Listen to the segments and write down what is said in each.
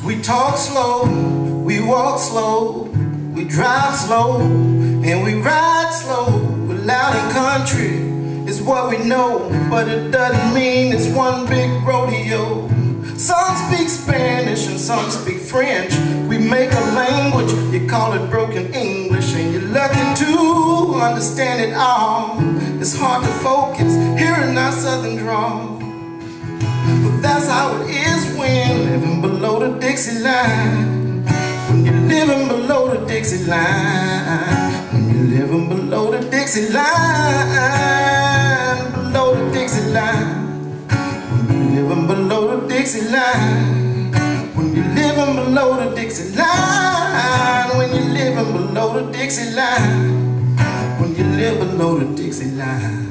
We talk slow, we walk slow, we drive slow, and we ride slow. We're loud and country is what we know, but it doesn't mean it's one big rodeo. Some speak Spanish and some speak French. We make a language, you call it broken English, and you're lucky to understand it all. It's hard to focus hearing our southern drawl. But that's how it is when living below the Dixie line. When you're living below the Dixie line. When you're living below the Dixie line. Below the Dixie line. When you're living below the Dixie line. When you're living below the Dixie line. When you're living below the Dixie line. When you live below the Dixie line.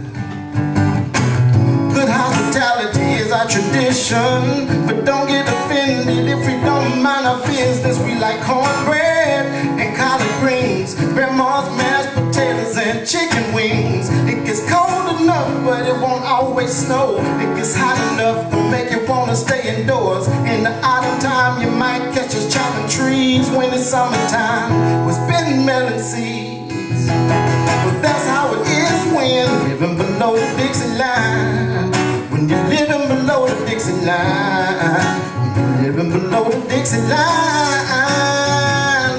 Good hospitality is our tradition, but don't get offended if we don't mind our business. We like cornbread and collard greens, grandma's mashed potatoes and chicken wings. It gets cold enough, but it won't always snow. It gets hot enough to make you wanna stay indoors. In the autumn time, you might catch us chopping trees. When it's summertime, we're spitting melon seeds. But that's how it is when living below the Dixie line. When you're living below the Dixie line. When you're living below the Dixie line.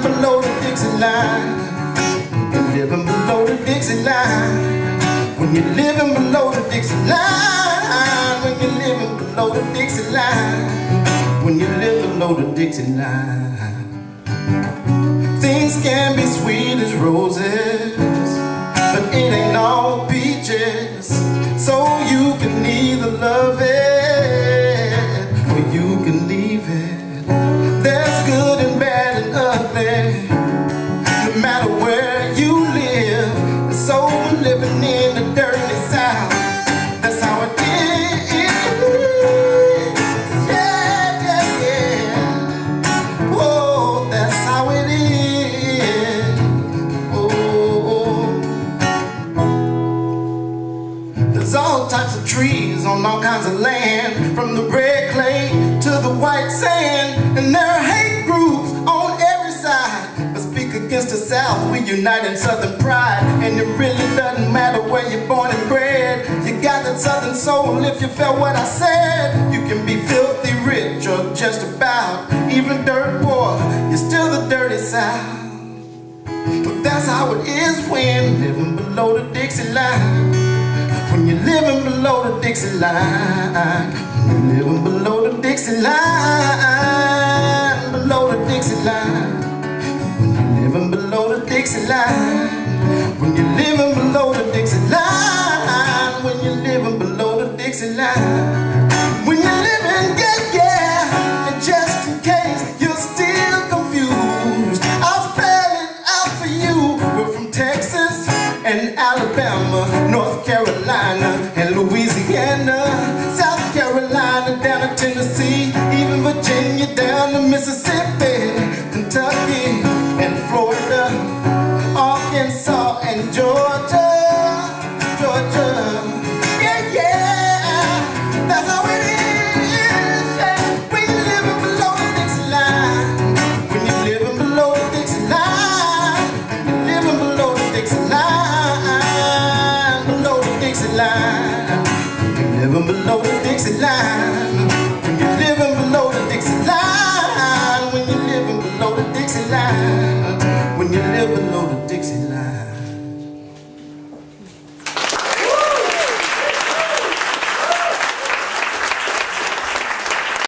Below the Dixie line. When you're living below the Dixie line. When you're living below the Dixie line. When you're living below the Dixie line. When you live below the Dixie line. Things can be sweet as roses, but it ain't all peaches. So you can either love it or you can leave it. There's good and bad and ugly, no matter where you live. So we're living in the dirty South. That's how it is. Yeah, yeah, yeah. Whoa, that's how it is. There's all types of trees on all kinds of land, from the red clay to the white sand, and there are hate groups on every side. But speak against the South, we unite in Southern pride, and it really doesn't matter where you're born and bred. You got that Southern soul if you felt what I said. You can be filthy rich or just about, even dirt poor, you're still the dirty South. But that's how it is when living below the Dixie line. When you're living below the Dixie line. When you're living below the Dixie line. Below the Dixie line. When you're living below the Dixie line. When you're living below the Dixie line. When you're living below the Dixie line. When you're living, yeah, yeah. And just in case you're still confused, I'll spell it out for you. We're from Texas and Alabama, North Carolina and Louisiana, South Carolina down to Tennessee, even Virginia down to Mississippi, Kentucky and Florida, Arkansas and Georgia. Yeah, yeah, that's how it is. Yeah. When you're living below the Dixie line. When you're living below the Dixie line. When you're living below the Dixie line. Below the Dixie line. Living below the Dixie line.